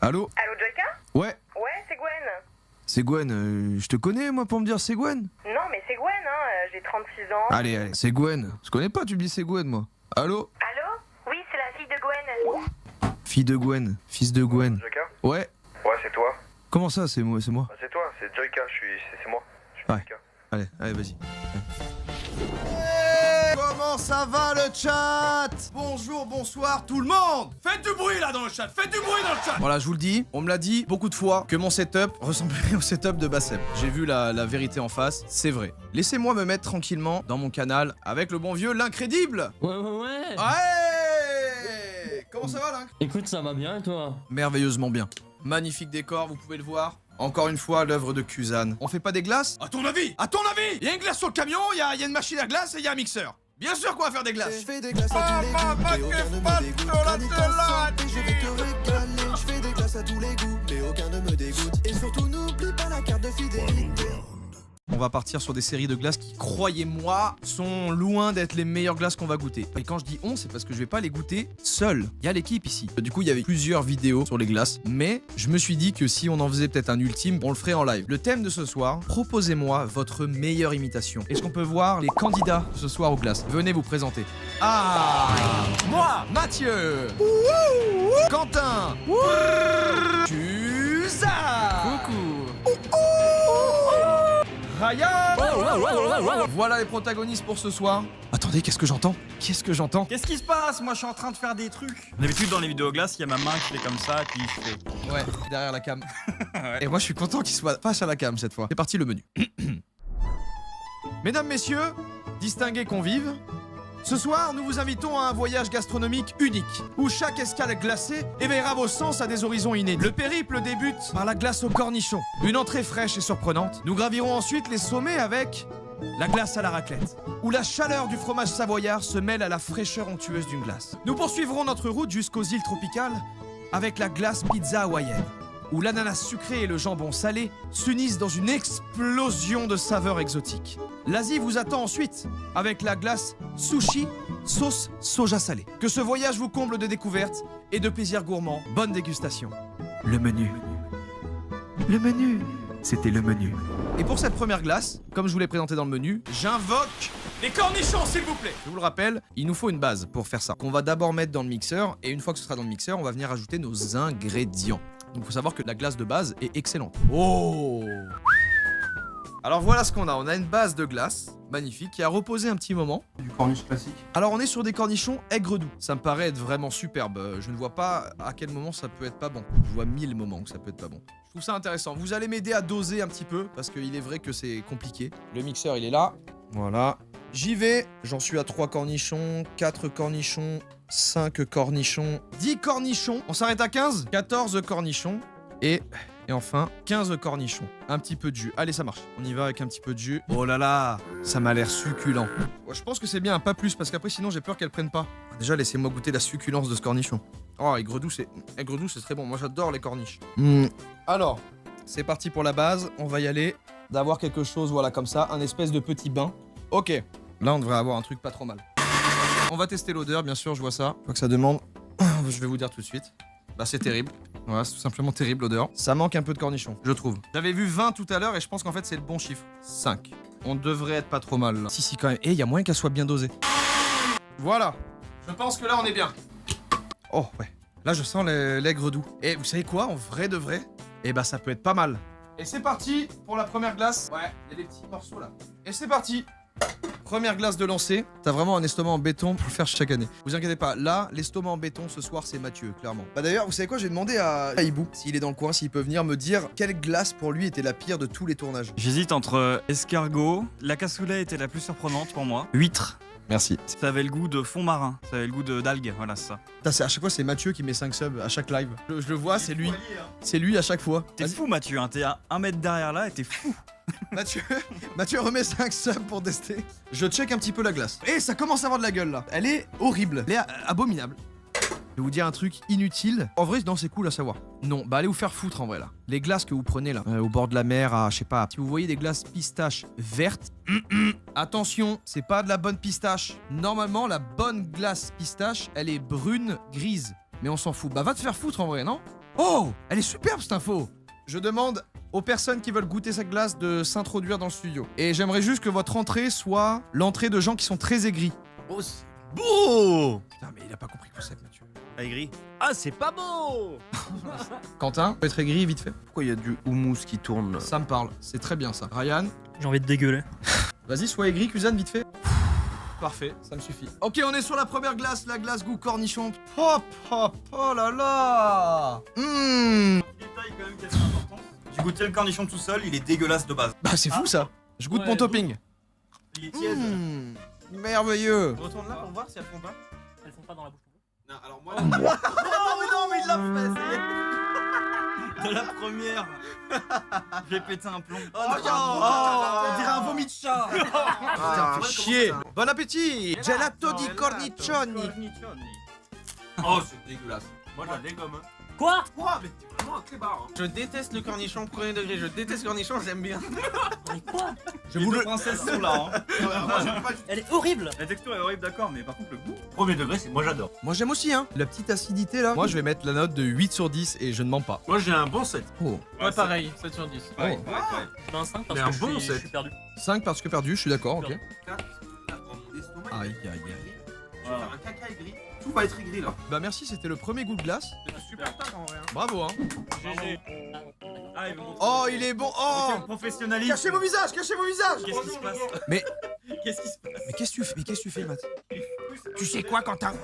Allô? Allô, Joyka? Ouais, Ouais, c'est Gwen. c'est Gwen. Je te connais, moi, pour me dire c'est Gwen? Non, mais c'est Gwen, hein. J'ai 36 ans. Allez, c'est Gwen. Je connais pas, tu me dis c'est Gwen, moi. Allô? Allô? Oui, c'est la fille de Gwen. Fille de Gwen, fils de Gwen. Joyka? Ouais, Ouais, c'est toi. comment ça, c'est moi, c'est moi? Ah, c'est toi, c'est Joyka, c'est moi. Je suis Ouais. Joyka. Allez, vas-y. Comment ça va le chat? Bonjour, bonsoir tout le monde. Faites du bruit là dans le chat, faites du bruit dans le chat. Voilà, je vous le dis, on me l'a dit beaucoup de fois que mon setup ressemblerait au setup de Bassem. J'ai vu la vérité en face, c'est vrai. Laissez-moi me mettre tranquillement dans mon canal avec le bon vieux l'incrédible. Ouais. Ouais. Comment ça va, Link? Écoute, ça va bien et toi? Merveilleusement bien. Magnifique décor, vous pouvez le voir. Encore une fois, l'œuvre de Kuzan. On fait pas des glaces? À ton avis, il y a une glace sur le camion, il y a une machine à glace et il y a un mixeur. Bien sûr qu'on va faire des glaces. Je fais des glaces à tous les goûts, mais aucun ne me dégoûte. Chronique enceinte, et je vais te régaler. Je fais des glaces à tous les goûts, mais aucun ne me dégoûte. Et surtout, n'oublie pas la carte de fidélité. On va partir sur des séries de glaces qui, croyez-moi, sont loin d'être les meilleures glaces qu'on va goûter. Et quand je dis on, c'est parce que je vais pas les goûter seul. Il y a l'équipe ici. Du coup, il y avait plusieurs vidéos sur les glaces, mais je me suis dit que si on en faisait peut-être un ultime, on le ferait en live. Le thème de ce soir, proposez-moi votre meilleure imitation. Est-ce qu'on peut voir les candidats ce soir aux glaces? Venez vous présenter. Ah, moi, Mathieu, Quentin, Cusa, coucou, Ryan. Voilà les protagonistes pour ce soir. Attendez, qu'est-ce que j'entends? Qu'est-ce que j'entends? Qu'est-ce qui se passe? Moi je suis en train de faire des trucs. D'habitude dans les vidéos glace, il y a ma main qui fait comme ça, puis je fais. Ouais, derrière la cam. Ouais. Et moi je suis content qu'il soit face à la cam cette fois. C'est parti le menu. Mesdames, messieurs, distingués convives, ce soir nous vous invitons à un voyage gastronomique unique, où chaque escale glacée éveillera vos sens à des horizons inédits. Le périple débute par la glace au cornichon, une entrée fraîche et surprenante. Nous gravirons ensuite les sommets avec la glace à la raclette, où la chaleur du fromage savoyard se mêle à la fraîcheur onctueuse d'une glace. Nous poursuivrons notre route jusqu'aux îles tropicales avec la glace pizza hawaïenne, où l'ananas sucré et le jambon salé s'unissent dans une explosion de saveurs exotiques. L'Asie vous attend ensuite avec la glace sushi sauce soja salé. Que ce voyage vous comble de découvertes et de plaisirs gourmands. Bonne dégustation. Le menu. Le menu. C'était le menu. Et pour cette première glace, comme je vous l'ai présenté dans le menu, j'invoque Les cornichons s'il vous plaît. je vous le rappelle, il nous faut une base pour faire ça, qu'on va d'abord mettre dans le mixeur, et une fois que ce sera dans le mixeur, on va venir ajouter nos ingrédients. Donc faut savoir que la glace de base est excellente. Oh! Alors voilà ce qu'on a une base de glace, magnifique, qui a reposé un petit moment. Du corniche classique. Alors on est sur des cornichons aigre doux, ça me paraît être vraiment superbe, je ne vois pas à quel moment ça peut être pas bon. Je vois 1000 moments où ça peut être pas bon. Je trouve ça intéressant, vous allez m'aider à doser un petit peu, parce qu'il est vrai que c'est compliqué. Le mixeur il est là, voilà. J'y vais, j'en suis à 3 cornichons, 4 cornichons, 5 cornichons, 10 cornichons. On s'arrête à 15? 14 cornichons et enfin 15 cornichons. Un petit peu de jus. Allez, ça marche. On y va avec un petit peu de jus. Oh là là, ça m'a l'air succulent. Ouais, je pense que c'est bien, pas plus, parce qu'après sinon j'ai peur qu'elle prenne pas. Déjà, laissez-moi goûter la succulence de ce cornichon. Oh, aigre doux, c'est très bon. Moi, j'adore les corniches. Alors, c'est parti pour la base. On va y aller. D'avoir quelque chose, voilà, comme ça, un espèce de petit bain. Ok. Là, on devrait avoir un truc pas trop mal. On va tester l'odeur, bien sûr, je vois ça. Je vois que ça demande. Je vais vous dire tout de suite. Bah, c'est terrible. Voilà, c'est tout simplement terrible l'odeur. Ça manque un peu de cornichon, je trouve. J'avais vu 20 tout à l'heure et je pense qu'en fait, c'est le bon chiffre. 5. On devrait être pas trop mal là. Si, quand même. Et il y a moyen qu'elle soit bien dosée. Voilà. Je pense que là, on est bien. Oh, ouais. Là, je sens l'aigre doux. Et vous savez quoi, en vrai de vrai? Eh bah, ça peut être pas mal. Et c'est parti pour la première glace. Ouais, il y a des petits morceaux là. Et c'est parti. Première glace de lancer. T'as vraiment un estomac en béton pour le faire chaque année. Vous inquiétez pas, là, l'estomac en béton ce soir, c'est Mathieu, clairement. Bah d'ailleurs, vous savez quoi, j'ai demandé à Hibou, s'il est dans le coin, s'il peut venir me dire quelle glace pour lui était la pire de tous les tournages. J'hésite entre escargot, la cassoulet était la plus surprenante pour moi. Huître, Merci. ça avait le goût de fond marin, ça avait le goût d'algue, voilà c'est ça. Putain, à chaque fois, c'est Mathieu qui met 5 subs à chaque live. Je le vois, c'est lui. C'est lui à chaque fois. T'es Vas-y. fou Mathieu, hein, t'es à 1 mètre derrière là et t'es fou. Mathieu remet 5 subs pour tester. Je check un petit peu la glace. Et ça commence à avoir de la gueule là. Elle est horrible. Elle est abominable. Je vais vous dire un truc inutile. En vrai, non, c'est cool à savoir. Non, bah allez vous faire foutre en vrai là. Les glaces que vous prenez là, au bord de la mer, à je sais pas. Si vous voyez des glaces pistaches vertes, attention, c'est pas de la bonne pistache. Normalement, la bonne glace pistache, elle est brune, grise. Mais on s'en fout. Bah va te faire foutre en vrai, non? Oh, elle est superbe cette info. Je demande aux personnes qui veulent goûter cette glace de s'introduire dans le studio. Et j'aimerais juste que votre entrée soit l'entrée de gens qui sont très aigris. Oh, c'est beau! Putain, mais il a pas compris le concept, Mathieu. Pas aigri. Ah, c'est pas beau! Quentin, peut être aigri vite fait. Pourquoi il y a du houmous qui tourne là? Ça me parle, c'est très bien ça. Ryan, J'ai envie de dégueuler. vas-y, sois aigri, Kuzan, vite fait. Parfait, ça me suffit. Ok, on est sur la première glace, la glace goût cornichon. Hop, hop, oh là là. Détail quand même qui est assez important. J'ai goûté le cornichon tout seul, il est dégueulasse de base. Bah c'est fou ça. Je goûte Ouais, mon topping. Il est tiède. Merveilleux. Retourne là pour voir si elles font pas. Elles sont pas dans la bouche. Non, alors moi. Oh non, mais il l'a fait, ça y est. De la première. J'ai pété un plomb. Oh non, on dirait un vomi de chat. Putain, fais chier. Bon appétit. Gelato di cornicioni. Oh, c'est dégueulasse. Moi, je la dégomme. Quoi? Quoi? Mais t'es vraiment un clébard. Hein. Je déteste le cornichon premier degré. Je déteste le cornichon, j'aime bien. Mais quoi? Je Les vous deux le... princesses sont là. Hein. Elle est horrible. La texture est horrible, d'accord, mais par contre, le goût. Premier degré, c'est moi j'adore. Moi j'aime aussi hein. La petite acidité là. Moi je vais mettre la note de 8 sur 10 et je ne mens pas. Moi, j'ai un bon 7. Oh. Ouais, pareil, 7 sur 10. Oh. Ouais. Je mets un 5 parce Mais un que bon je set. suis perdu. 5 parce que perdu, je suis d'accord, ok. 4, dans mon estomac. Aïe aïe aïe. Je vais faire un caca aigri. Tout va être aigri là. Bah merci, c'était le premier goût de glace. C'est un super taf en vrai. Hein. Bravo hein. GG. Ah, ils vont montrer. Oh il est bon. Oh. Quel professionnalisme. Cachez vos visages, cachez vos visages. Qu'est-ce qui se passe? Mais- Qu'est-ce qui se passe? Mais qu'est-ce que tu fais? Mais qu'est-ce que tu fais Matt? Tu sais quoi, Quentin?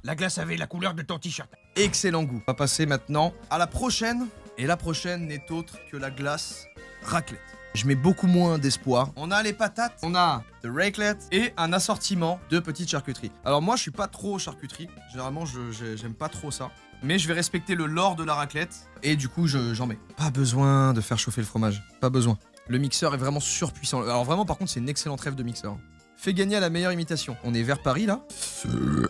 La glace avait la couleur de ton t-shirt. Excellent goût. On va passer maintenant à la prochaine. Et la prochaine n'est autre que la glace raclette. Je mets beaucoup moins d'espoir. On a les patates, on a de raclette et un assortiment de petites charcuteries. Alors moi je suis pas trop charcuterie, généralement j'aime pas trop ça. Mais je vais respecter le lore de la raclette et du coup j'en mets. Pas besoin de faire chauffer le fromage, pas besoin. Le mixeur est vraiment surpuissant. Alors vraiment par contre c'est une excellente rêve de mixeur. Fait gagner à la meilleure imitation. On est vers Paris là.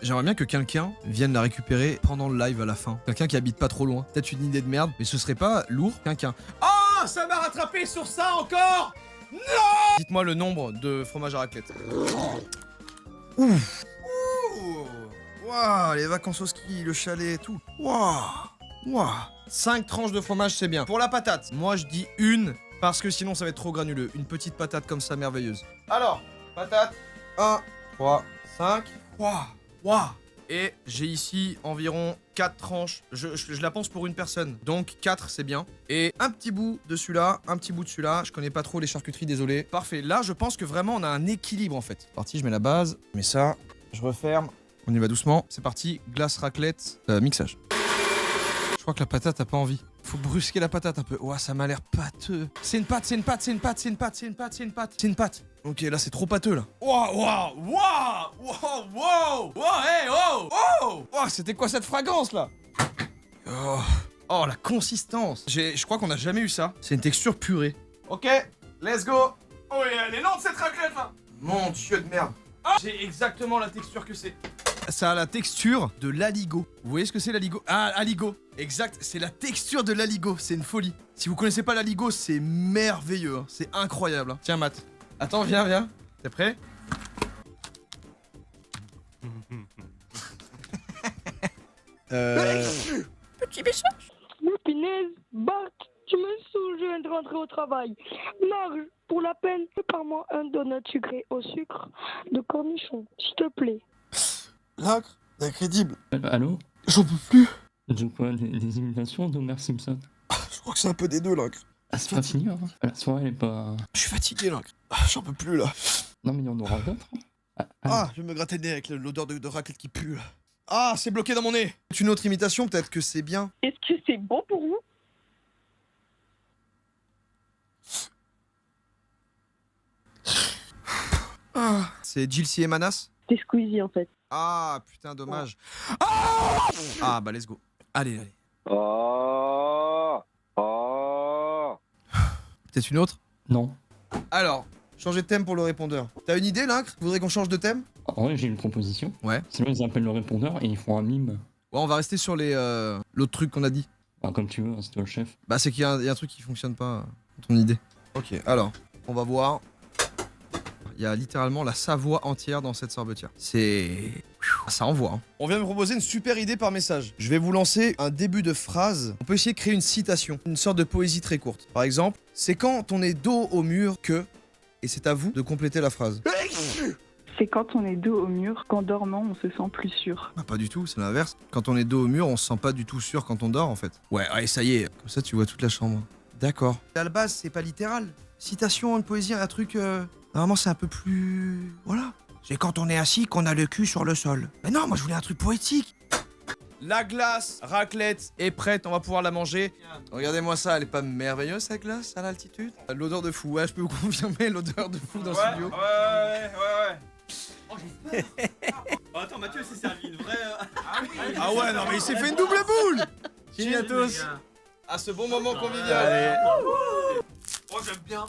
J'aimerais bien que quelqu'un vienne la récupérer pendant le live à la fin. Quelqu'un qui habite pas trop loin. Peut-être une idée de merde, mais ce serait pas lourd. Quelqu'un. Oh, ça m'a rattrapé sur ça encore. Dites-moi le nombre de fromages à raclette. Ouf. Waouh, les vacances au ski, le chalet et tout. Waouh. Waouh. 5 tranches de fromage, c'est bien. Pour la patate, moi je dis une, parce que sinon ça va être trop granuleux. Une petite patate comme ça, merveilleuse. Alors, patate, 1, 3, 5. Waouh. Waouh. Et j'ai ici environ 4 tranches. Je la pense pour une personne. Donc 4, c'est bien. Et un petit bout de celui-là, un petit bout de celui-là. Je connais pas trop les charcuteries, désolé. Parfait. Là, je pense que vraiment, on a un équilibre en fait. C'est parti, je mets la base. Je mets ça. Je referme. On y va doucement. C'est parti. Glace, raclette, mixage. Je crois que la patate a pas envie. Faut brusquer la patate un peu. Ouah, ça m'a l'air pâteux. C'est une pâte, c'est une pâte, c'est une pâte, c'est une pâte, c'est une pâte, c'est une pâte, c'est une pâte. Ok, là c'est trop pâteux là. Waouh, waouh, waouh, waouh, waouh, waouh, hey, oh, oh. Oh, c'était quoi cette fragrance là? Oh, la consistance. Je crois qu'on n'a jamais eu ça. C'est une texture purée. Ok, let's go. Oh, elle est lente cette raclette là. Mon dieu de merde. J'ai exactement la texture que c'est. Ça a la texture de l'aligot. Vous voyez ce que c'est l'aligot? Ah, aligot. Exact, c'est la texture de l'aligot. C'est une folie. Si vous connaissez pas l'aligot, c'est merveilleux. Hein. C'est incroyable. Hein. Tiens, Matt. Attends, viens, viens. T'es prêt? Petit message. Mais punaise, Bart, tu me saoules, je viens de rentrer au travail. Marge, pour la peine, prépare-moi un donut sucré au sucre de cornichon, s'il te plaît. L'acre, incrédible. Allô? J'en peux plus. De quoi? Des imitations d'Homer Simpson? Je crois que c'est un peu des deux, l'acre. Ah, c'est pas fini, hein? La soirée elle est pas... Je suis fatigué, l'acre. J'en peux plus, là. Non mais il y en aura d'autres. Ah, je vais me gratter le nez avec l'odeur de raclette qui pue là. Ah, c'est bloqué dans mon nez. Une autre imitation, peut-être que c'est bien. Est-ce que c'est bon pour vous? Ah, c'est Jilcy et Manas? C'est Squeezie en fait. Ah, putain, dommage. Ah, bah let's go. Allez, allez. Peut-être une autre? Non. Alors, changer de thème pour le répondeur. T'as une idée, Lincre? Vous voudrez qu'on change de thème? En vrai j'ai une proposition. Ouais. Sinon ils appellent le répondeur et ils font un mime. Ouais, on va rester sur les l'autre truc qu'on a dit. Bah, comme tu veux, hein, c'est toi le chef. Bah, c'est qu'il y a un truc qui fonctionne pas, ton idée. Ok, alors, on va voir. Il y a littéralement la Savoie entière dans cette sorbetière. C'est... Ça envoie. Hein. On vient me proposer une super idée par message. Je vais vous lancer un début de phrase. On peut essayer de créer une citation, une sorte de poésie très courte. Par exemple, c'est quand on est dos au mur que... Et c'est à vous de compléter la phrase. C'est quand on est dos au mur qu'en dormant on se sent plus sûr. Bah pas du tout, c'est l'inverse. Quand on est dos au mur, on se sent pas du tout sûr quand on dort en fait. Ouais, allez, ça y est. Comme ça, tu vois toute la chambre. D'accord. À la base, c'est pas littéral. Citation, une poésie, un truc... Normalement, c'est un peu plus... Voilà. C'est quand on est assis qu'on a le cul sur le sol. Mais non, moi je voulais un truc poétique. La glace raclette est prête, on va pouvoir la manger. Regardez-moi ça, elle est pas merveilleuse cette glace à l'altitude? L'odeur de fou, ouais, je peux vous confirmer l'odeur de fou dans le studio. Ouais. Oh, attends, Mathieu s'est servi une vraie. Ah ouais, non mais il s'est fait une double boule. Cheers à tous. À ce bon moment convivial. Allez. Oh, j'aime bien.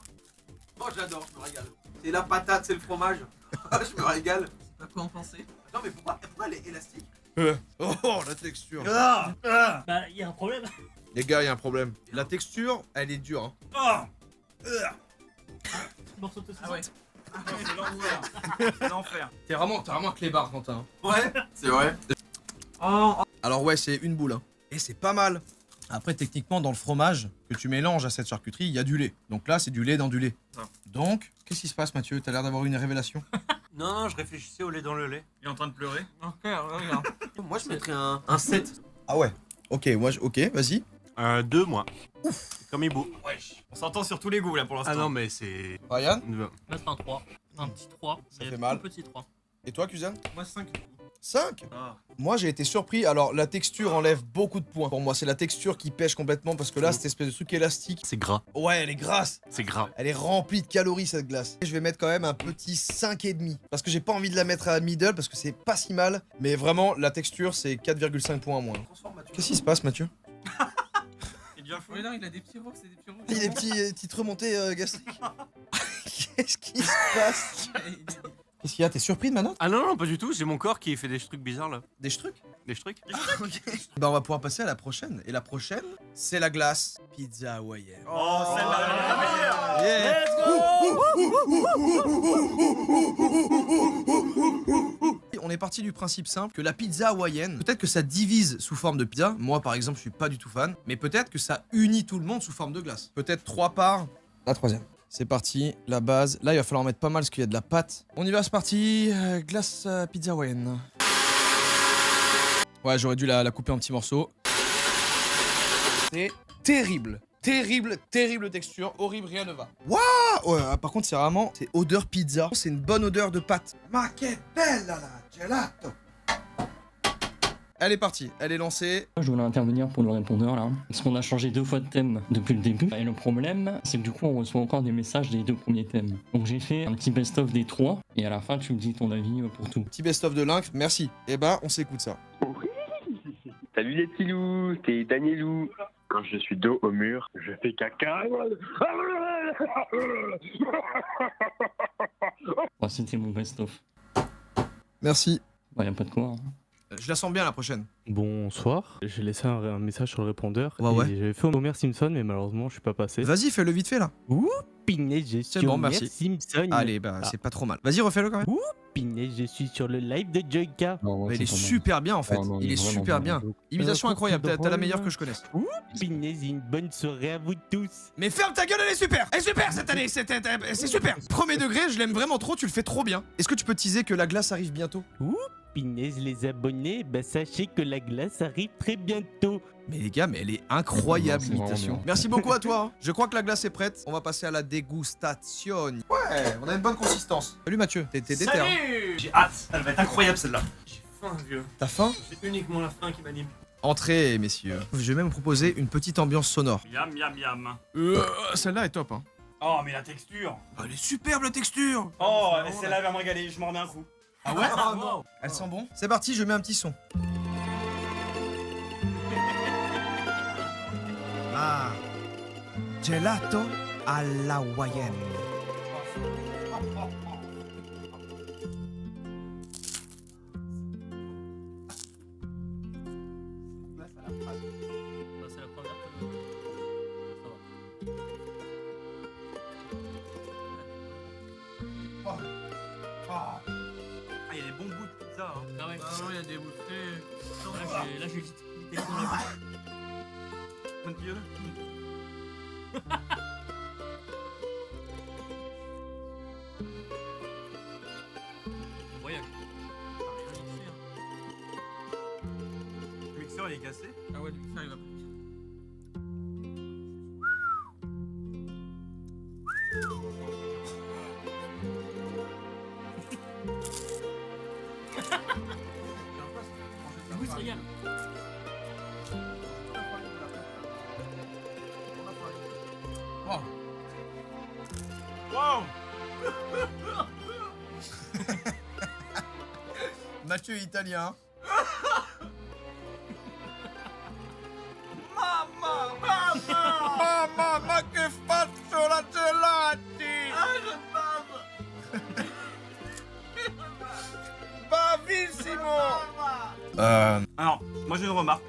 Oh, j'adore, je me régale. C'est la patate, c'est le fromage. Je me régale. Pas quoi en penser. Non, mais pourquoi elle est élastique? Oh, la texture. Ah. Bah, il y a un problème. Les gars, il y a un problème. La texture, elle est dure. Hein. Morceau de saucisson. Ah ouais. C'est l'enfer. C'est l'enfer. T'as vraiment un clébard, Quentin. Ouais, c'est vrai. Oh. Alors ouais, c'est une boule. Hein. Et c'est pas mal. Après, techniquement, dans le fromage que tu mélanges à cette charcuterie, il y a du lait. Donc là, c'est du lait dans du lait. Ça. Donc, qu'est-ce qui se passe, Mathieu? T'as l'air d'avoir une révélation. Non, je réfléchissais au lait dans le lait. Il est en train de pleurer. Moi, je mettrais un 7. Ah ouais. Ok, ok, vas-y. 2 moi. Ouf. Comme il beau. On s'entend sur tous les goûts là pour l'instant. Ah non, mais c'est... Ryan, Mettre un 3. Un petit 3. Ça fait mal. Un petit 3. et toi, Kuzan? Moi 5. 5. Ah. Moi, j'ai été surpris. Alors, la texture enlève beaucoup de points. Pour moi, c'est la texture qui pêche complètement parce que là, cette espèce de truc élastique. C'est gras. Ouais, elle est grasse. C'est gras. Elle est remplie de calories, cette glace. Et je vais mettre quand même un petit 5,5. Parce que j'ai pas envie de la mettre à middle parce que c'est pas si mal. Mais vraiment, la texture, c'est 4,5 points en moins. Qu'est-ce qui se passe, Mathieu? Il devient fou. Mais non, il a des petits rocs, c'est des petits rocs. Il y a des petites remontées gastriques. Qu'est-ce qui se passe? Qu'est-ce qu'il y a? T'es surpris de ma note? Ah non, pas du tout, c'est mon corps qui fait des trucs bizarres là. Des trucs? Des trucs. Bah on va pouvoir passer à la prochaine. Et la prochaine, c'est la glace pizza hawaïenne. Oh, celle-là, Yeah. On est parti du principe simple que la pizza hawaïenne, peut-être que ça divise sous forme de pizza. Moi par exemple, je suis pas du tout fan. Mais peut-être que ça unit tout le monde sous forme de glace. Peut-être 3 parts. La troisième. C'est parti, la base. Là, il va falloir en mettre pas mal parce qu'il y a de la pâte. On y va, c'est parti. Glace pizza hawaïenne. Ouais, j'aurais dû la couper en petits morceaux. C'est terrible. Terrible texture. Horrible, rien ne va. Waouh! Ouais, par contre, c'est vraiment... C'est odeur pizza. C'est une bonne odeur de pâte. Ma che bella la gelato! Elle est partie, elle est lancée. Je voulais intervenir pour le répondeur là, parce qu'on a changé 2 fois de thème depuis le début. Et le problème, c'est que du coup, on reçoit encore des messages des 2 premiers thèmes. Donc j'ai fait un petit best-of des 3, et à la fin, tu me dis ton avis pour tout. Petit best-of de Lynx, merci. Eh ben, on s'écoute ça. Salut les petits loups, c'est Danielou. Quand je suis dos au mur, je fais caca. Ouais, c'était mon best-of. Merci. Bah, y a pas de quoi. Hein. Je la sens bien la prochaine. Bonsoir, j'ai laissé un message sur le répondeur. Ouais. Et j'avais fait Homer Simpson, mais malheureusement, je suis pas passé. Vas-y, fais-le vite fait là. Ouh, Pinay, je suis bon, Homer merci. Simpson. Allez, bah, c'est pas trop mal. Vas-y, refais-le quand même. Ouh, Pinay, je suis sur le live de Joyka. Mais il est super bien en fait. Il est super bien. Imitation incroyable, t'as la meilleure que je connaisse. Ouh, Pinay, une bonne soirée à vous tous. Mais ferme ta gueule, elle est super! Elle est super cette année! C'est super! Premier degré, je l'aime vraiment trop, tu le fais trop bien. Est-ce que tu peux teaser que la glace arrive bientôt? Ouh, Pinay, les abonnés, bah sachez que la glace arrive très bientôt. Mais les gars, mais elle est incroyable C'est l'imitation. vraiment bien. Merci beaucoup à toi. Hein. Je crois que la glace est prête. On va passer à la dégustation. Ouais, on a une bonne consistance. Salut Mathieu, t'es déter. Hein. Salut! J'ai hâte, elle va être incroyable celle-là. J'ai faim, vieux. T'as faim? C'est uniquement la faim qui m'anime. Entrez, messieurs. Je vais même vous proposer une petite ambiance sonore. Yam, yam, yam. Celle-là est top, hein. Oh, mais la texture. Elle est superbe la texture. Oh, celle-là va me régaler, je m'en remets un coup. Ah ouais? Elle sent bon? C'est parti, je mets un petit son. Ah, gelato à la hawaïenne. C'est la première que... Ça va. Ah, il y a des bons bouts de pizza. Hein. Ah ouais. non, il y a des bouffées. Là, j'ai l'Italie dans la bouche. Mon Dieu. Voyage. Le mixeur il est cassé. Ah ouais, le mixeur il va pas. Oui, ça régale. Wow. Wow. Mathieu est italien. Mamma, ma che faccio la gelati! Ah, je bave! Bravissimo! Alors, moi j'ai une remarque.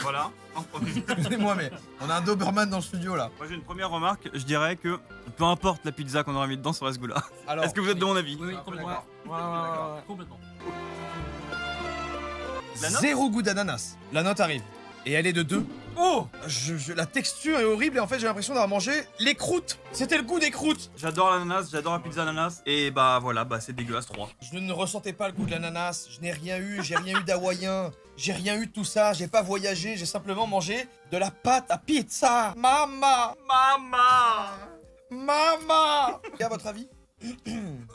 Voilà, en premier. Excusez-moi, mais on a un Doberman dans le studio là. Moi j'ai une première remarque, je dirais que peu importe la pizza qu'on aura mis dedans, ça reste goût là. Alors, Est-ce que vous êtes de mon avis? Oui, complètement. Ouais. Complètement. La note 0 goût d'ananas. La note arrive. Et elle est de 2. Oh, la texture est horrible et en fait j'ai l'impression d'avoir mangé les croûtes. C'était le goût des croûtes. J'adore l'ananas, j'adore la pizza ananas. Et bah voilà, bah c'est dégueulasse 3. Je ne ressentais pas le goût de l'ananas. Je n'ai rien eu. J'ai rien eu d'hawaïen. J'ai rien eu de tout ça. J'ai pas voyagé. J'ai simplement mangé de la pâte à pizza. Mama. Et à votre avis?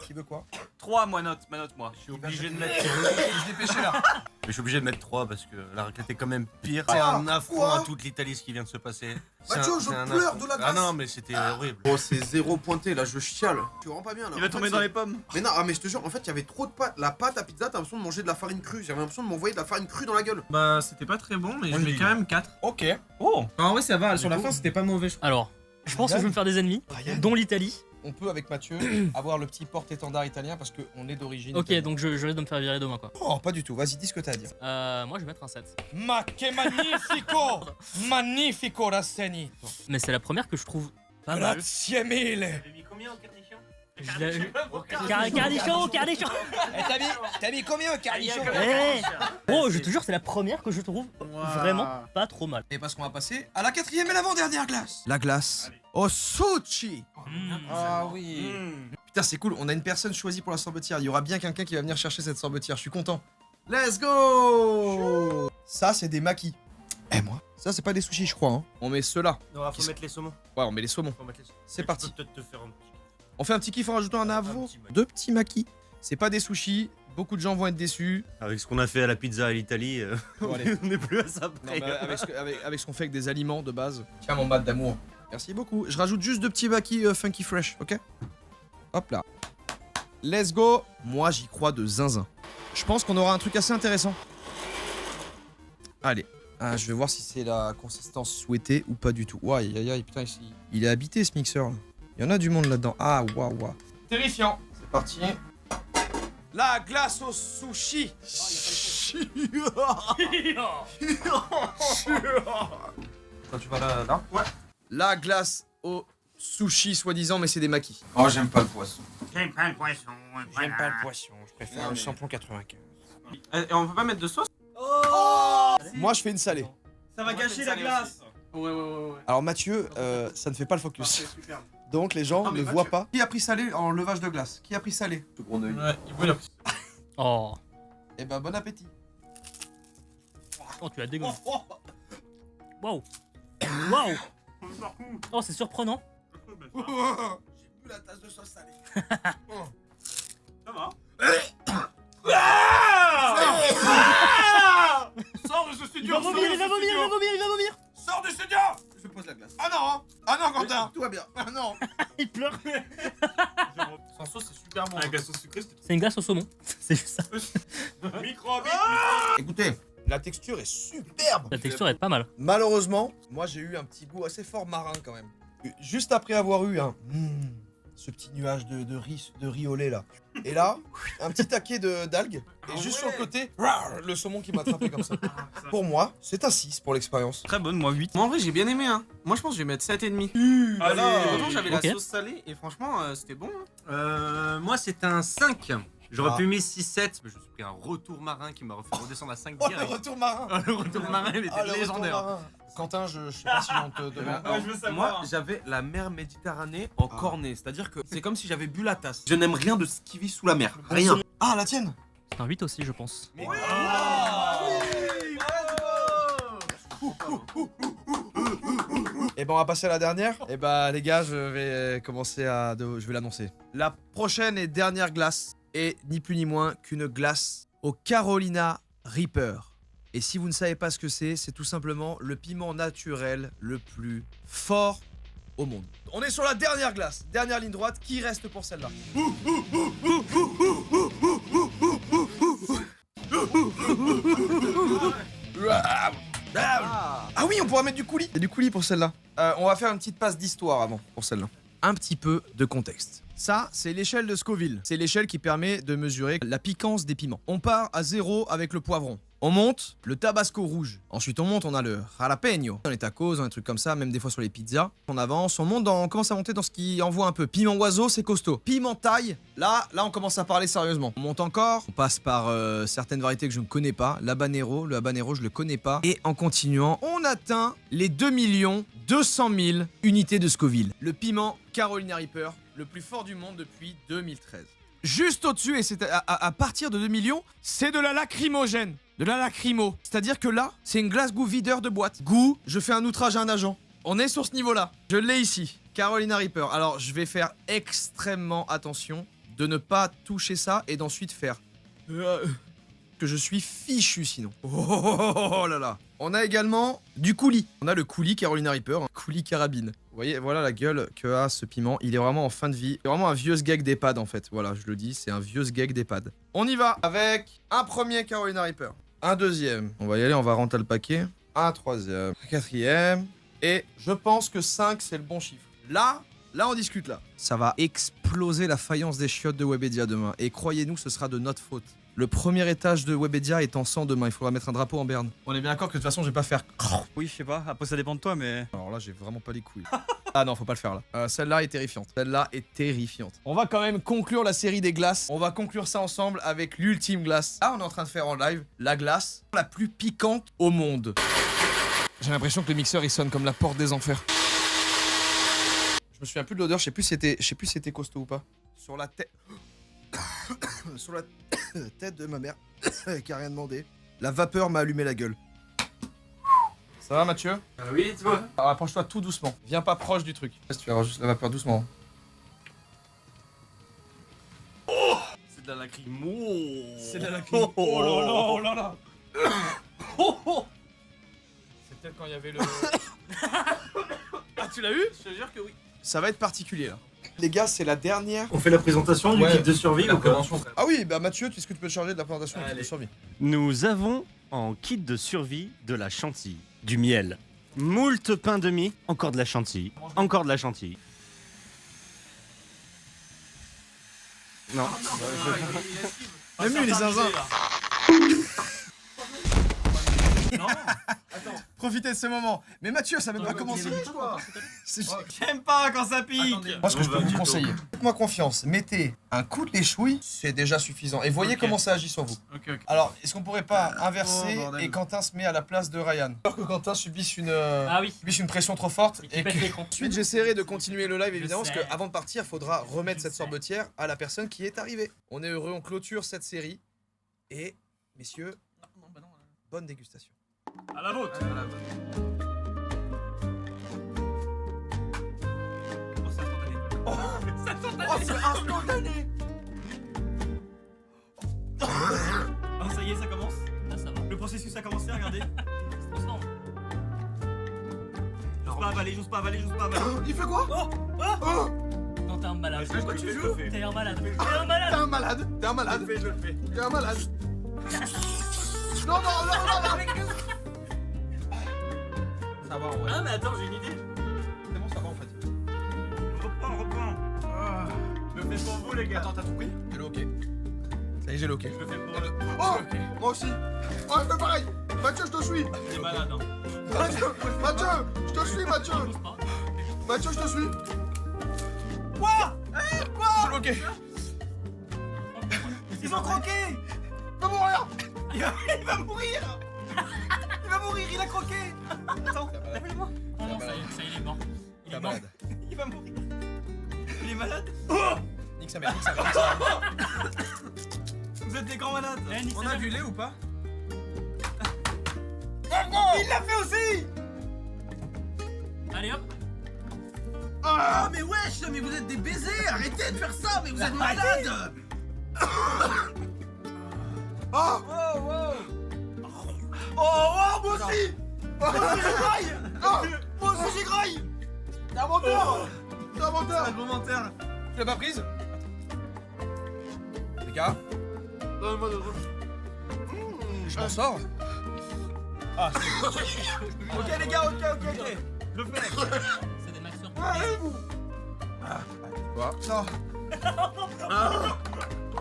Qui veut quoi? 3 ma note moi. Je suis obligé de mettre. Je l'ai pêché là. Mais je suis obligé de mettre 3 parce que la raclette est quand même pire. C'est un affront Quoi à toute l'Italie ce qui vient de se passer. Mathieu, je pleure de la Ah glace. non, mais c'était horrible. Oh, c'est 0 pointé là, je chiale. Tu rends pas bien là. Il va En tomber fait, dans c'est- les pommes. Mais non, mais je te jure, en fait, il y avait trop de pâte. La pâte à pizza, t'as l'impression de manger de la farine crue. J'avais l'impression de m'envoyer de la farine crue dans la gueule. Bah, c'était pas très bon, mais je Oui. mets quand même 4. Ok. Oh. En vrai, ça va, sur la fin, c'était pas mauvais. Alors, je pense que je vais me faire des ennemis, Ryan. dont l'Italie. On peut avec Mathieu avoir le petit porte-étendard italien parce qu'on est d'origine. Ok, italienne. donc je risque de me faire virer demain, quoi. Oh, pas du tout. Vas-y, dis ce que t'as à dire. Moi, je vais mettre un 7. Ma che magnifico! Magnifico rassegnito! Mais c'est la première que je trouve pas mal. Grazie mille! T'as mis combien en carnichon? Carnichon. T'as mis combien, Carnichon? Eh Oh, je te jure, c'est la première que je trouve vraiment pas trop mal. Et parce qu'on va passer à la 4e et l'avant-dernière glace. La glace au sushi. Ah oui. Putain, c'est cool. On a une personne choisie pour la sorbetière. Il y aura bien quelqu'un qui va venir chercher cette sorbetière. Je suis content. Let's go! Ça, c'est des makis. Eh, moi? Ça, c'est pas des sushis, je crois. Hein. On met ceux-là. Non, faut mettre les saumons. Ouais, on met les saumons. Faut mettre les saumons. C'est Je parti. peux peut-être te faire un petit. On fait un petit kiff en rajoutant un avro. petit maki. 2 petits makis. C'est pas des sushis. Beaucoup de gens vont être déçus. Avec ce qu'on a fait à la pizza à l'Italie, Bon, allez. on n'est plus à ça Non, près. mais avec ce qu'on fait avec des aliments de base. Tiens, mon mat d'amour. Merci beaucoup. Je rajoute juste 2 petits makis funky fresh, ok? Hop là. Let's go. Moi, j'y crois de zinzin. Je pense qu'on aura un truc assez intéressant. Allez. Ah, je vais voir si c'est la consistance souhaitée ou pas du tout. Ouais, aïe, aïe, putain, ici. Il est habité ce mixeur là. Il y en a du monde là-dedans. Ah, waouh, waouh. Terrifiant. C'est parti. La glace au sushi. Quand tu vas là. Ouais. La glace au sushi, soi-disant, mais c'est des makis. Oh, j'aime pas le poisson. J'aime pas le poisson. J'aime pas le poisson, je préfère le samplon 95. Et on peut pas mettre de sauce? Moi, je fais une salée. Ça va gâcher la glace. Ouais. Alors, Mathieu, ça ne fait pas le focus. Super. Donc, les gens Non, mais ne Mathieu. voient pas. Qui a pris salé en levage de glace? Qui a pris salé? Le gros œil. Ouais, il voulait. Oh, Eh ben, bon appétit. oh tu as dégoûté. Waouh. Waouh. Oh, c'est surprenant. J'ai bu la tasse de sauce salée. Ça va. Sors de ce Il studio! va vomir, il va vomir. Sors du studio! Je pose la glace. Ah non! Ah non, Quentin! Tout va bien. Ah non! Il pleure. Sans sauce, c'est super bon. Avec la sauce sucrée, C'est une glace au saumon. C'est juste ça. micro. Écoutez, la texture est superbe. La texture est pas mal. Malheureusement, moi, j'ai eu un petit goût assez fort marin quand même. Juste après avoir eu ce petit nuage de riz au lait là. Et là, un petit taquet d'algues. Et juste sur le côté, le saumon qui m'a attrapé comme ça. Pour moi, c'est un 6 pour l'expérience. Très bonne, moi 8. Moi, en vrai, j'ai bien aimé, hein. Moi, je pense que je vais mettre 7,5. Allez. Et pourtant, j'avais Ok. la sauce salée et franchement, c'était bon. Hein. Moi, c'est un 5. J'aurais pu mettre 6-7, mais je me suis pris un retour marin qui m'a refait redescendre à 5 Oh, le direct. retour marin. Le retour marin, il était Ah, le retour légendaire. marin. Quentin, je sais pas si on te demande. Moi, j'avais la mer Méditerranée en cornée, c'est-à-dire que c'est comme si j'avais bu la tasse. Je n'aime rien de ce qui vit sous la mer. Rien. Ah, la tienne. C'est un 8 aussi, je pense. Et ben on va passer à la dernière. Et bah les gars, je vais commencer à... je vais l'annoncer. La prochaine et dernière glace est ni plus ni moins qu'une glace au Carolina Reaper. Et si vous ne savez pas ce que c'est tout simplement le piment naturel le plus fort au monde. On est sur la dernière glace, dernière ligne droite, qui reste pour celle-là? Ah oui, on pourra mettre du coulis. Il y a du coulis pour celle-là. On va faire une petite passe d'histoire avant pour celle-là. Un petit peu de contexte. Ça, c'est l'échelle de Scoville. C'est l'échelle qui permet de mesurer la piquance des piments. On part à 0 avec le poivron. On monte le tabasco rouge. Ensuite, on a le jalapeño. Dans les tacos, dans les trucs comme ça, même des fois sur les pizzas. On avance, on commence à monter dans ce qui envoie un peu. Piment oiseau, c'est costaud. Piment taille, là, on commence à parler sérieusement. On monte encore. On passe par certaines variétés que je ne connais pas. L'habanero, je le connais pas. Et en continuant, on atteint les 2 200 000 unités de Scoville. Le piment Carolina Reaper, le plus fort du monde depuis 2013. Juste au-dessus, et c'est à partir de 2 millions, c'est de la lacrymogène. De la lacrymo. C'est-à-dire que là, c'est une glace goût videur de boîte. Goût, je fais un outrage à un agent. On est sur ce niveau-là. Je l'ai ici. Carolina Reaper. Alors, je vais faire extrêmement attention de ne pas toucher ça et d'ensuite faire... que je suis fichu sinon. Oh là là. On a également du coulis. On a le coulis Carolina Reaper, coulis carabine. Vous voyez, voilà la gueule que a ce piment. Il est vraiment en fin de vie. C'est vraiment un vieux gag d'EHPAD en fait. Voilà, je le dis, c'est un vieux gag d'EHPAD. On y va avec un premier Carolina Reaper. Un deuxième. On va y aller, on va rentrer le paquet. Un troisième. Un quatrième. Et je pense que 5 c'est le bon chiffre. Là, on discute là. Ça va exploser la faïence des chiottes de Webedia demain. Et croyez-nous, ce sera de notre faute. Le premier étage de Webedia est en sang demain, il faudra mettre un drapeau en berne. On est bien d'accord que de toute façon je vais pas faire... Oui, je sais pas, après ça dépend de toi, mais... Alors là j'ai vraiment pas les couilles. Ah non, faut pas le faire là. Celle-là est terrifiante. Celle-là est terrifiante. On va quand même conclure la série des glaces. On va conclure ça ensemble avec l'ultime glace. Là on est en train de faire en live la glace la plus piquante au monde. J'ai l'impression que le mixeur il sonne comme la porte des enfers. Je me souviens plus de l'odeur, je sais plus si c'était costaud ou pas. Sur la tête... Sur la tête de ma mère qui a rien demandé. La vapeur m'a allumé la gueule. Ça va Mathieu? Oui, toi. Alors approche-toi tout doucement. Viens pas proche du truc. Tu verras juste la vapeur doucement. Oh, c'est de la lacrymo. C'est de la lacrymo. Oh là là, oh là là. C'est peut-être quand il y avait le... Ah tu l'as eu? Je te jure que oui. Ça va être particulier là. Les gars, c'est la dernière. On fait la présentation du kit de survie ou quoi? Ah oui, bah Mathieu, est-ce que tu peux te charger de la présentation du kit de survie? Nous avons en kit de survie de la chantilly, du miel, moult pain de mie, encore de la chantilly, encore de la chantilly. Non. Même lui, les zinzins. Non. Profitez de ce moment. Mais Mathieu, ça n'a même pas commencé. J'aime pas quand ça pique. Moi, ce que je peux vous conseiller, faites-moi confiance, mettez un coup de l'échouille, c'est déjà suffisant. Et voyez comment ça agit sur vous. Alors, est-ce qu'on pourrait pas inverser et Quentin se met à la place de Ryan? Alors que Quentin subisse une pression trop forte et que... Ensuite, j'essaierai de continuer le live évidemment parce qu'avant de partir, il faudra remettre cette sorbetière à la personne qui est arrivée. On est heureux, on clôture cette série et messieurs, bonne dégustation. À la vôtre. Oh, c'est instantané. Ah, ça y est, ça commence. Là, ça va. Le processus a commencé, regardez. Ça se transforme. J'ose pas avaler. Il fait quoi? Non, t'es un malade. Je quoi tu joues? T'es un malade. T'es un malade. T'es un malade. Je le fais. T'es un malade. Non. Ça va, ouais. Ah, mais attends, j'ai une idée. C'est bon, ça va en fait. Reprends. Je le fais pour vous, les gars. Attends, t'as tout pris? J'ai le hockey. Ça y est, j'ai le hockey. Je le fais pour Oh, moi aussi. Oh, je fais pareil. Mathieu, je te suis. T'es malade, hein. Mathieu, je te suis, Mathieu. Mathieu, je te suis. Quoi? J'ai le hockey. Ils ont croqué. Va mourir. Il va mourir. Il va mourir, il a croqué. Attends, appelle-moi. Oh non, ça y est, il est mort. Il est mort. Il va mourir. Il est malade. Nique sa mère, nique sa mère, nique sa mère. Vous êtes des grands malades. On a du lait ou pas? Il l'a fait aussi. Allez hop. Ah mais wesh, mais vous êtes des baisers, arrêtez de faire ça, mais vous êtes malades. Oh Oh, moi aussi. Moi aussi j'ai graille. Moi aussi j'ai graille. T'es un menteur. T'es un menteur. C'est un gros menteur. Tu l'as pas prise? Les gars, Donne-moi de je m'en sors. Ah, ok les gars, ok. Je le fais. C'est des maxeurs. Allez-vous. Quoi? Non.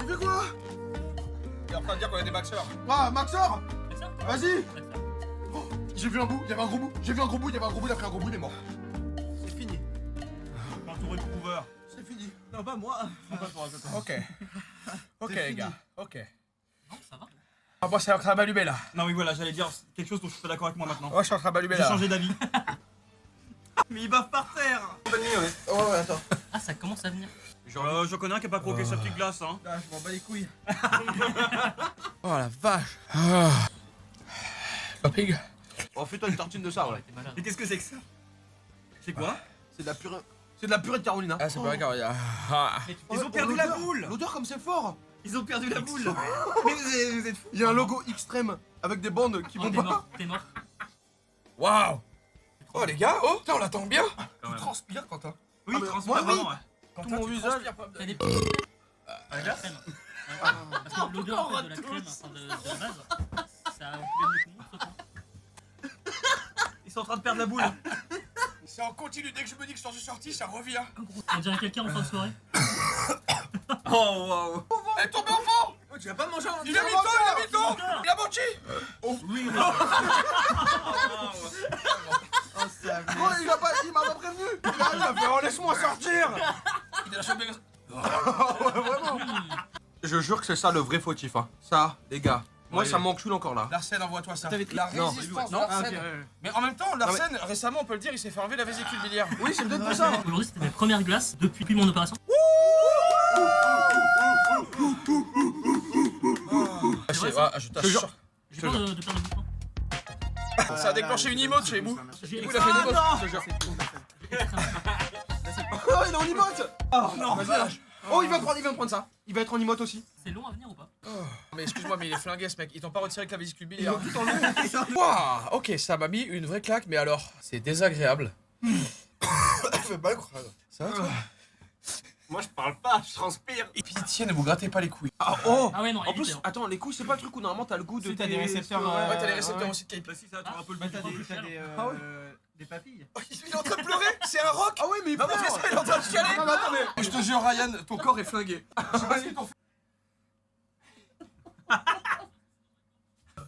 Tu fais quoi? T'es en train de dire qu'on est des maxeurs. Ah, Maxor. Maxeur. Vas-y. Oh, j'ai vu un bout, il y avait un gros bout. J'ai vu un gros bout, il y avait un gros bout, il a pris un gros bout, il est mort. C'est fini. Entouré de prouveurs. C'est fini. Non, pas moi. Ok. Ok les gars, ok. Non, ça va. Ah, moi c'est en train de m'allumer là. Non, oui, voilà, j'allais dire quelque chose dont je suis pas d'accord avec moi maintenant. Ouais, je suis en train de m'allumer J'ai là. changé d'avis. Mais il bave par terre. Ouais, attends. Ah, ça commence à venir. Je connais un qui a pas croqué sa petite glace, hein. Ah, je m'en bats les couilles. Oh la vache. Pig. Oh, fais-toi une tartine de ça, ouais. T'es malade. Et qu'est-ce que c'est que ça? C'est quoi? C'est de la purée. C'est de la purée de Carolina. Ah, c'est pas vrai, Carolina. Ah. Ils ont perdu la boule. L'odeur comme c'est fort. Ils ont perdu la boule. Mais vous êtes fous. Il y a un logo extrême avec des bandes qui Oh, vont t'es pas. mort, t'es mort. Waouh. Oh les gars, oh, putain, on l'attend bien. Quand même. Transpire, Quentin. Oui, Ah, mais transpire moi, oui. vraiment, ouais. Tout mon visage. T'as des petites de la crème. Parce que l'odeur en fait, de la crème, enfin de la base, ça a occupé le poumon, sautant. Ils sont en train de perdre la boule. Ça en continue, dès que je me dis que je suis sorti, ça revient. On dirait quelqu'un en fin de soirée. Oh, wow. Elle est tombée au fond. Tu vas pas manger un Il a mis le temps, il a mis le temps. Il a menti. Oui, Oh, il m'a pas prévenu. Il arrive à faire, oh, laisse-moi sortir. Il a chopé. Ouais, vraiment. Je jure que c'est ça le vrai fautif, hein. Ça, les gars. Moi, ça m'encule encore là. Larsen, envoie-toi ça. T'avais- La Non. résistance Non, de ah, Larsen. ok, ouais. Mais en même temps, Larsen, récemment, on peut le dire, il s'est fait enlever la vésicule biliaire. Oui, c'est peut-être pour ça. Aujourd'hui, c'était mes premières glaces depuis mon opération. Je t'assure. J'ai peur de perdre le bouton. Ça a déclenché une emote chez Bou. J'ai Bou, il a fait une emote. Je te jure. Oh, il est en emote. Oh non. Vas-y, lâche. Oh, il vient de prendre ça. Il va être en emote aussi. C'est long à venir ou pas? Mais excuse-moi, mais il est flingué ce mec. Ils t'ont pas retiré que la vésicule biliaire. Waouh, ok, ça m'a mis une vraie claque, mais alors, c'est désagréable. Ça fait mal, quoi. Ça va, toi? Moi, je parle pas, je transpire. Et pitié, ne vous grattez pas les couilles. Ah, oh. Ah ouais, non, En plus, évitez, hein. attends, les coups, c'est pas le truc où normalement t'as le goût de. Si, t'as tes- des récepteurs, Ouais, t'as les récepteurs ouais. aussi de Cape. Bah si, ça, tu un peu le Bah bout t'as du des, doigt. des papilles. Il est en train de pleurer, c'est un rock. Ah oui, mais il Va montrer ça, il est en train de chialer. Non, mais attendez. Je te jure, Ryan, ton corps est flingué.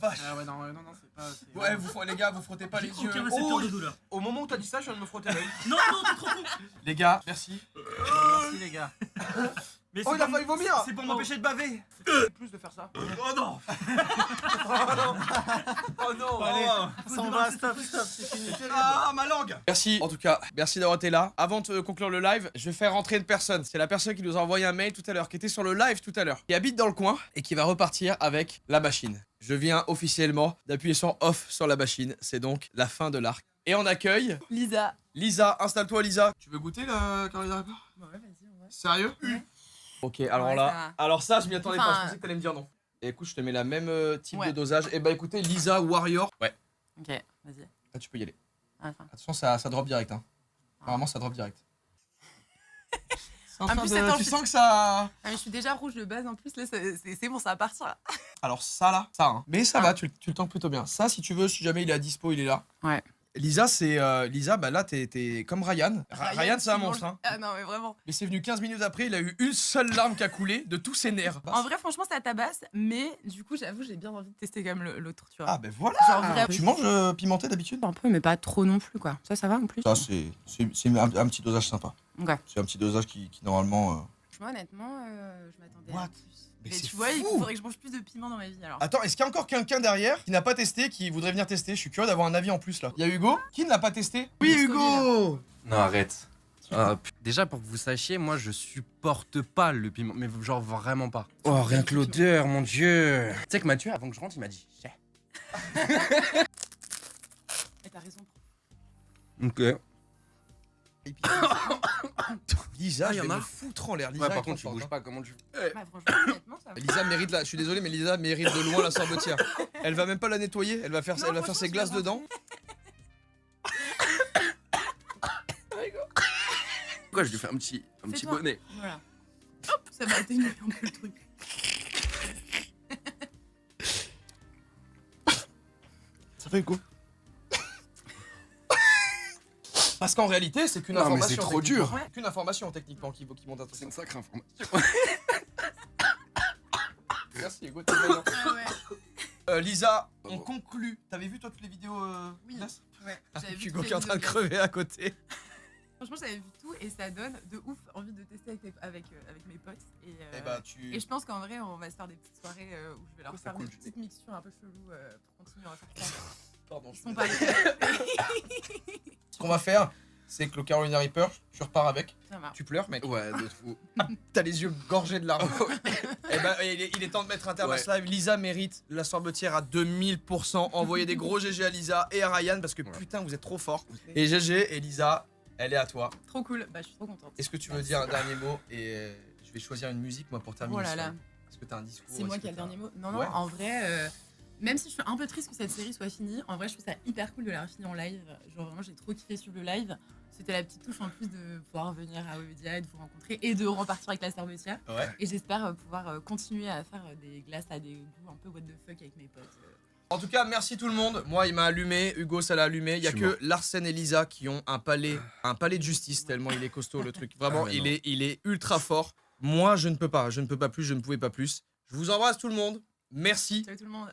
Ah ouais, non, c'est pas. Ouais, les gars, vous frottez pas J'ai les yeux. aucun récepteur Oh, de douleur. Au moment où t'as dit ça, je viens de me frotter l'œil. Non, t'es trop con. Les gars, merci. Merci les gars. Mais Oh, c'est il a pour- failli vomir. C'est pour m'empêcher de baver. Plus de faire ça. Oh non. Oh non. Allez, Oh. ça en va, stop, c'est fini. Ah, ma langue. Merci, en tout cas, merci d'avoir été là. Avant de conclure le live, je vais faire rentrer une personne. C'est la personne qui nous a envoyé un mail tout à l'heure, qui était sur le live tout à l'heure, qui habite dans le coin et qui va repartir avec la machine. Je viens officiellement d'appuyer sur off sur la machine. C'est donc la fin de l'arc. Et on accueille Lisa. Lisa. Installe-toi, Lisa. Tu veux goûter la Carolina Reaper? Ouais, vas-y, ouais. Sérieux? Ok, alors Ouais, là, alors ça, je m'y attendais pas. Enfin, Je pensais que t'allais me dire non. Et écoute, je te mets la même type Ouais. de dosage. Et bah écoutez, Lisa Warrior. Ouais. Ok, vas-y. Là, tu peux y aller. Attends. Attention, ça drop direct. Hein. Apparemment, ça drop direct. En plus, attends, Tu je- sens que ça. Ah, mais je suis déjà rouge de base en plus, là, c'est bon, ça va partir. Alors ça là, ça. Hein. Mais ça va, tu le tanks plutôt bien. Ça, si tu veux, si jamais il est à dispo, il est là. Ouais. Lisa, c'est Lisa. Bah là, t'es comme Ryan. Ryan, c'est un tu monstre. manges- Hein. Ah non, mais vraiment. Mais c'est venu 15 minutes après. Il a eu une seule larme qui a coulé de tous ses nerfs. En vrai, franchement, ça tabasse, mais du coup, j'avoue, j'ai bien envie de tester quand même l'autre, tu vois. Ah ben voilà. Genre vraiment. Tu manges pimenté d'habitude? Un peu, mais pas trop non plus, quoi. Ça va en plus? Ça, c'est un petit dosage sympa. Ok. C'est un petit dosage qui normalement, Franchement, honnêtement, je m'attendais What? à plus. Mais Mais c'est tu vois, il fou. faudrait que je mange plus de piment dans ma vie alors. Attends, est-ce qu'il y a encore quelqu'un derrière qui n'a pas testé, qui voudrait venir tester? Je suis curieux d'avoir un avis en plus là. Il y a Hugo qui ne l'a pas testé? Oui, Hugo! Non, arrête. Déjà, pour que vous sachiez, moi, je supporte pas le piment. Mais genre, vraiment pas. Oh, rien que l'odeur, mon Dieu. Tu sais que Mathieu, avant que je rentre, il m'a dit... Chais. Et t'as raison. Ok. Lisa, Ah, y je en vais a me foutre en l'air. Lisa Ouais, est par trop contre, tu forte, bouges hein. pas, comment tu... Bah, franchement, honnêtement, ça va. Lisa mérite la... Je suis désolé, mais Lisa mérite de loin la sorbetière. Elle va même pas la nettoyer, elle va faire, elle va faire ses glaces dedans. Pourquoi je lui fais un petit Fais-toi. bonnet? Voilà. Hop, ça va atténuer un peu le truc. Ça fait quoi? Parce qu'en réalité, c'est qu'une Non, mais information. c'est trop techniquement. dur. Ouais. Qu'une information techniquement qui monte un truc. C'est une sacrée information. Merci Hugo, t'es brillant. Ah ouais. Lisa, on conclut. T'avais vu toi toutes les vidéos Oui. Inès? Ouais. Ah, J'avais vu Hugo toutes qui est en les train de vidéos. crever à côté. Franchement, j'avais vu tout et ça donne de ouf envie de tester avec mes potes. Et, Eh bah, tu- et je pense qu'en vrai, on va se faire des petites soirées où je vais leur Ouais, c'est faire cool. des petites mixtures un peu cheloues pour continuer à faire ça. Pardon, Ils sont pas Ce qu'on va faire, c'est que le Carolina Reaper, tu repars avec. Ça marche. Tu pleures, mec. Ouais, de fou. T'as les yeux gorgés de larmes. Eh ben, il est temps de mettre un terme à ce live. Lisa mérite la sorbetière à 2000%. Envoyez des gros GG à Lisa et à Ryan parce que putain, vous êtes trop forts. Et GG et Lisa, elle est à toi. Trop cool, bah je suis trop contente. Est-ce que tu veux dire un dernier mot? Et je vais choisir une musique moi pour terminer. Oh là ce là. live. Est-ce que t'as un discours? C'est moi Est-ce qui ai que le t'as- dernier mot. Non, non, Ouais. en vrai, même si je suis un peu triste que cette série soit finie, en vrai, je trouve ça hyper cool de la finir en live. Genre, vraiment, j'ai trop kiffé sur le live. C'était la petite touche en plus de pouvoir venir à Oedia et de vous rencontrer et de repartir avec la sorbetière. Ouais. Et j'espère pouvoir continuer à faire des glaces à des goûts un peu what the fuck avec mes potes. En tout cas, merci tout le monde. Moi, il m'a allumé. Hugo, ça l'a allumé. Il y a Je suis que mort. Larsen et Lisa qui ont un palais de justice tellement il est costaud le truc. Vraiment, Ah ouais, il est ultra fort. Moi, je ne peux pas. Je ne peux pas plus. Je ne pouvais pas plus. Je vous embrasse tout le monde. Merci. Salut tout le monde.